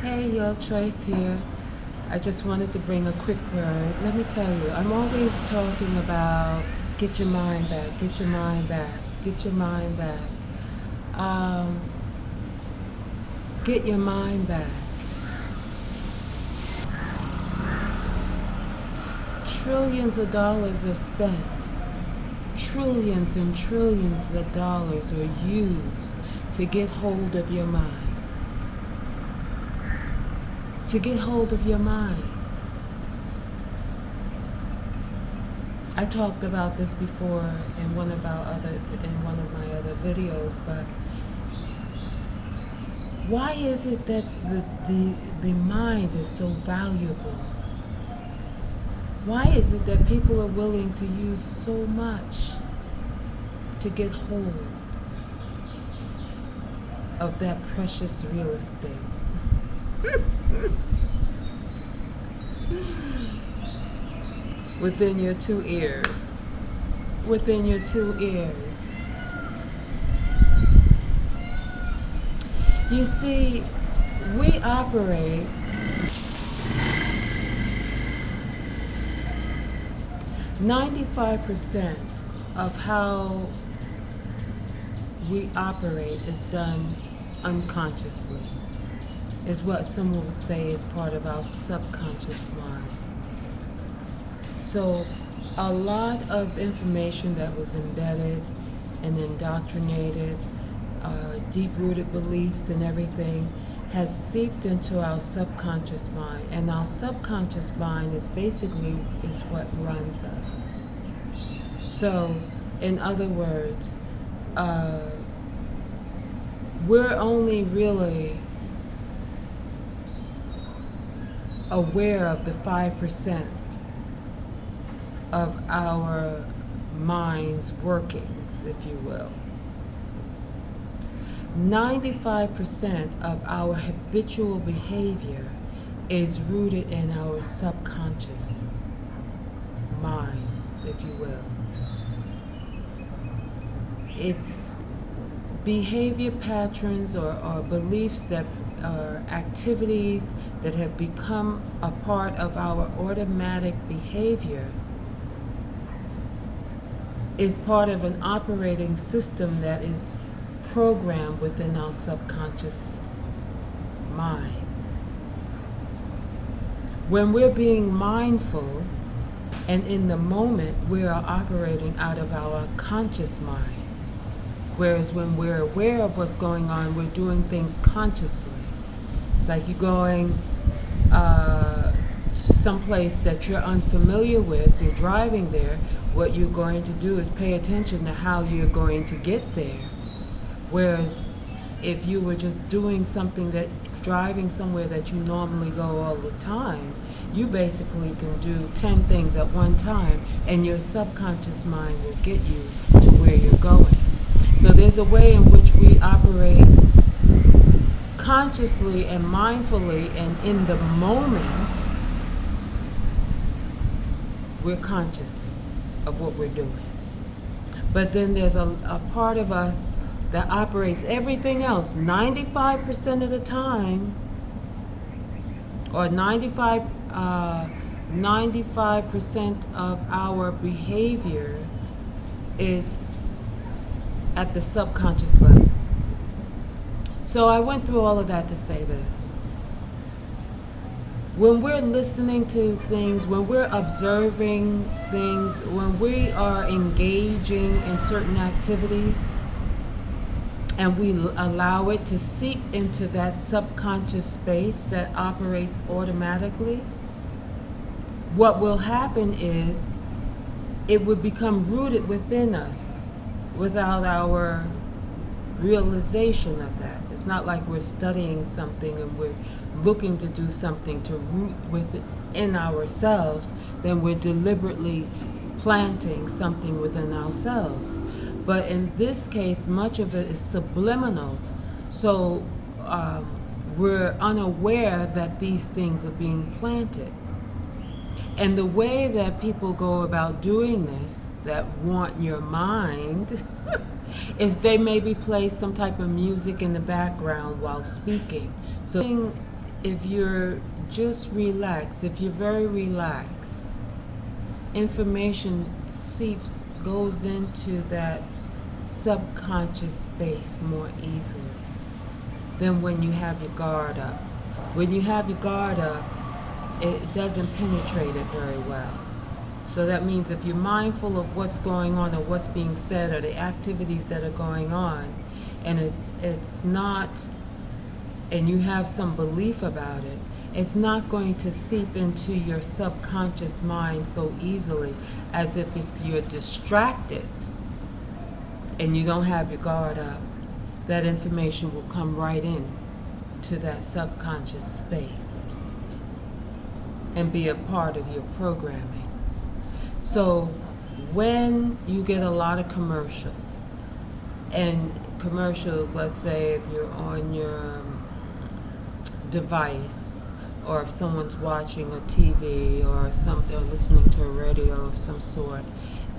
Hey, y'all, Trace here. I just wanted to bring a quick word. Let me tell you, I'm always talking about get your mind back, get your mind back, get your mind back. Um, get your mind back. Trillions of dollars are spent. Trillions and trillions of dollars are used to get hold of your mind. To get hold of your mind. I talked about this before in one of my other videos, but why is it that the mind is so valuable? Why is it that people are willing to use so much to get hold of that precious real estate? Within your two ears. Within your two ears. You see, we operate 95% of how we operate is done unconsciously, is what someone would say is part of our subconscious mind. So a lot of information that was embedded and indoctrinated, deep-rooted beliefs and everything has seeped into our subconscious mind, and our subconscious mind is what runs us. So, in other words, we're only really aware of the 5% of our mind's workings, if you will. 95% of our habitual behavior is rooted in our subconscious minds, if you will. It's behavior patterns or beliefs that are activities that have become a part of our automatic behavior, is part of an operating system that is programmed within our subconscious mind. When we're being mindful and in the moment, we are operating out of our conscious mind. Whereas when we're aware of what's going on, we're doing things consciously. It's like you're going someplace that you're unfamiliar with, you're driving there. What you're going to do is pay attention to how you're going to get there. Whereas if you were just doing something driving somewhere that you normally go all the time, you basically can do 10 things at one time, and your subconscious mind will get you to where you're going. So there's a way in which we operate consciously and mindfully, and in the moment, we're conscious of what we're doing. But then there's a part of us that operates everything else 95% of the time, or 95% of our behavior is at the subconscious level. So I went through all of that to say this. When we're listening to things, when we're observing things, when we are engaging in certain activities, and we allow it to seep into that subconscious space that operates automatically, what will happen is it would become rooted within us without our realization of that. It's not like we're studying something and we're looking to do something to root within ourselves, then we're deliberately planting something within ourselves. But in this case, much of it is subliminal. So we're unaware that these things are being planted. And the way that people go about doing this, that want your mind, is they maybe play some type of music in the background while speaking. So if you're just relaxed, if you're very relaxed, information goes into that subconscious space more easily than when you have your guard up. When you have your guard up, it doesn't penetrate it very well. So that means if you're mindful of what's going on or what's being said or the activities that are going on, and it's not, and you have some belief about it, it's not going to seep into your subconscious mind so easily as if you're distracted and you don't have your guard up. That information will come right in to that subconscious space and be a part of your programming. So when you get a lot of commercials, and commercials, let's say if you're on your device, or if someone's watching a TV or something, or listening to a radio of some sort,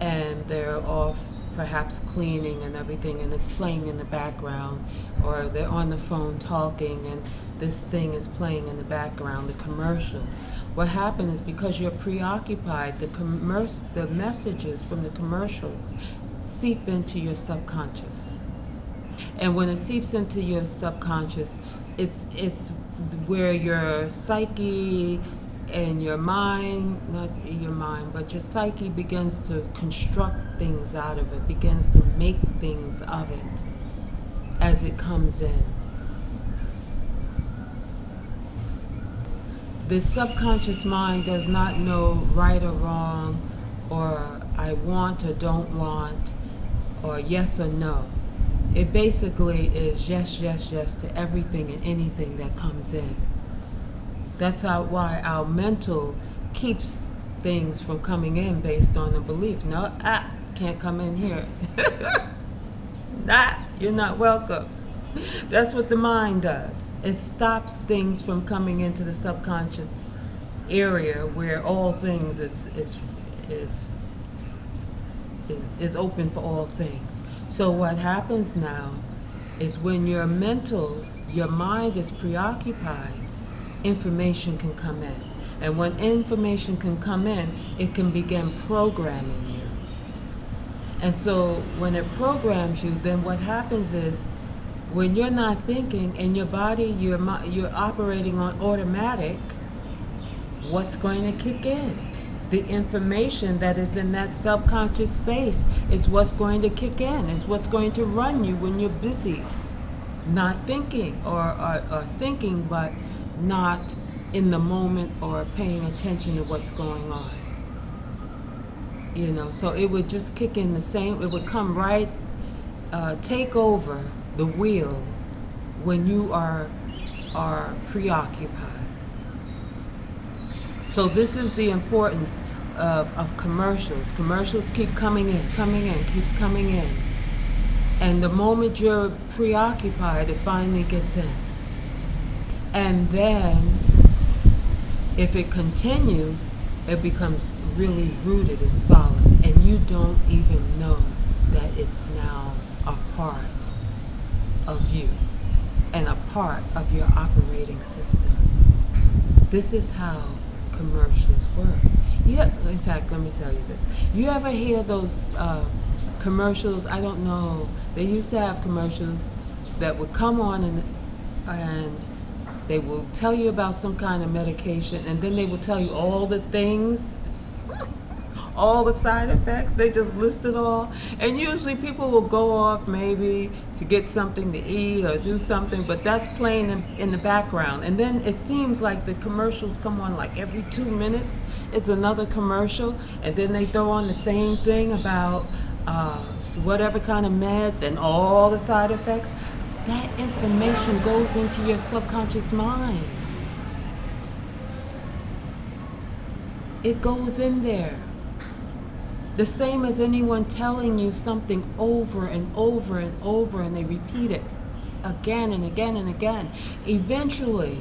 and they're off perhaps cleaning and everything, and it's playing in the background, or they're on the phone talking and this thing is playing in the background, the commercials. What happens is because you're preoccupied, the messages from the commercials seep into your subconscious. And when it seeps into your subconscious, it's where your psyche and your mind, not your mind, but your psyche begins to construct things out of it, begins to make things of it as it comes in. The subconscious mind does not know right or wrong, or I want or don't want, or yes or no. It basically is yes, yes, yes to everything and anything that comes in. That's why our mental keeps things from coming in based on a belief. No, can't come in here. You're not welcome. That's what the mind does. It stops things from coming into the subconscious area where all things is open for all things. So what happens now is when your mind is preoccupied, information can come in. And when information can come in, it can begin programming you. And so when it programs you, then what happens is when you're not thinking and your body, you're operating on automatic, what's going to kick in? The information that is in that subconscious space is what's going to kick in, is what's going to run you when you're busy, not thinking or thinking but not in the moment or paying attention to what's going on. So it would just kick in the same, it would come right, take over the wheel when you are preoccupied. So this is the importance of commercials. Commercials keep coming in, keeps coming in. And the moment you're preoccupied, it finally gets in. And then, if it continues, it becomes really rooted and solid. And you don't even know that it's now a part of you and a part of your operating system. This is how commercials work. In fact, let me tell you this. You ever hear those commercials? I don't know. They used to have commercials that would come on and they will tell you about some kind of medication, and then they will tell you all the things, all the side effects. They just list it all. And usually people will go off maybe to get something to eat or do something, but that's playing in the background. And then it seems like the commercials come on like every 2 minutes. It's another commercial, and then they throw on the same thing about whatever kind of meds and all the side effects. That information goes into your subconscious mind. It goes in there. The same as anyone telling you something over and over and over, and they repeat it again and again and again. Eventually,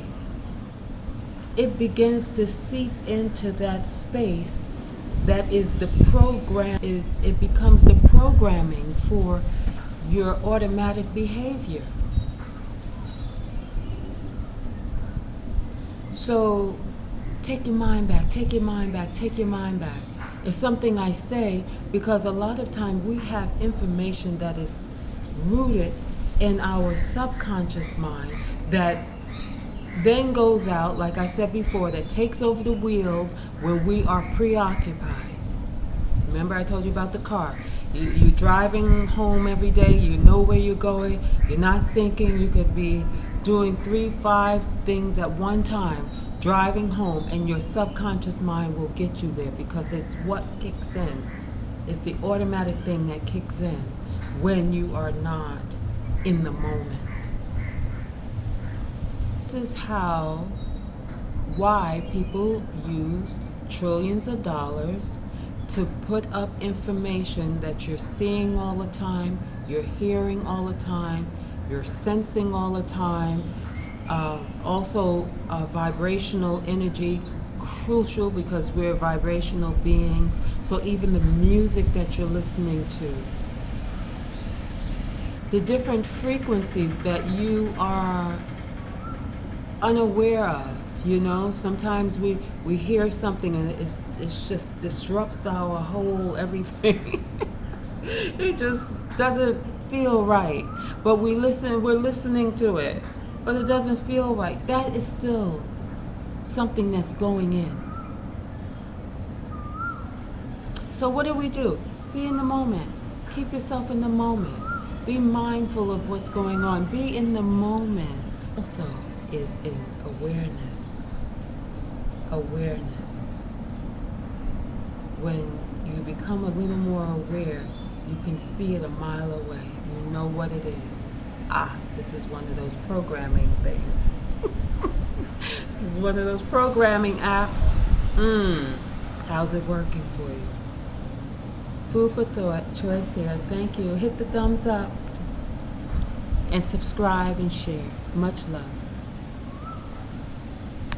it begins to seep into that space that is the program. It becomes the programming for your automatic behavior. So take your mind back, take your mind back, take your mind back. It's something I say because a lot of time we have information that is rooted in our subconscious mind that then goes out, like I said before, that takes over the wheel when we are preoccupied. Remember I told you about the car. You're driving home every day, you know where you're going, you're not thinking. You could be doing 3, 5 things at one time, driving home, and your subconscious mind will get you there because it's what kicks in. It's the automatic thing that kicks in when you are not in the moment. This is why people use trillions of dollars to put up information that you're seeing all the time, you're hearing all the time, you're sensing all the time. Also, vibrational energy, crucial because we're vibrational beings. So even the music that you're listening to, the different frequencies that you are unaware of. Sometimes we hear something and it just disrupts our whole everything. It just doesn't feel right. But we're listening to it, but it doesn't feel right. That is still something that's going in. So what do? Be in the moment. Keep yourself in the moment. Be mindful of what's going on. Be in the moment. Also is in awareness. Awareness. When you become a little more aware, you can see it a mile away. You know what it is. This is one of those programming things. This is one of those programming apps. How's it working for you? Food for thought, choice here. Thank you. Hit the thumbs up and subscribe and share. Much love.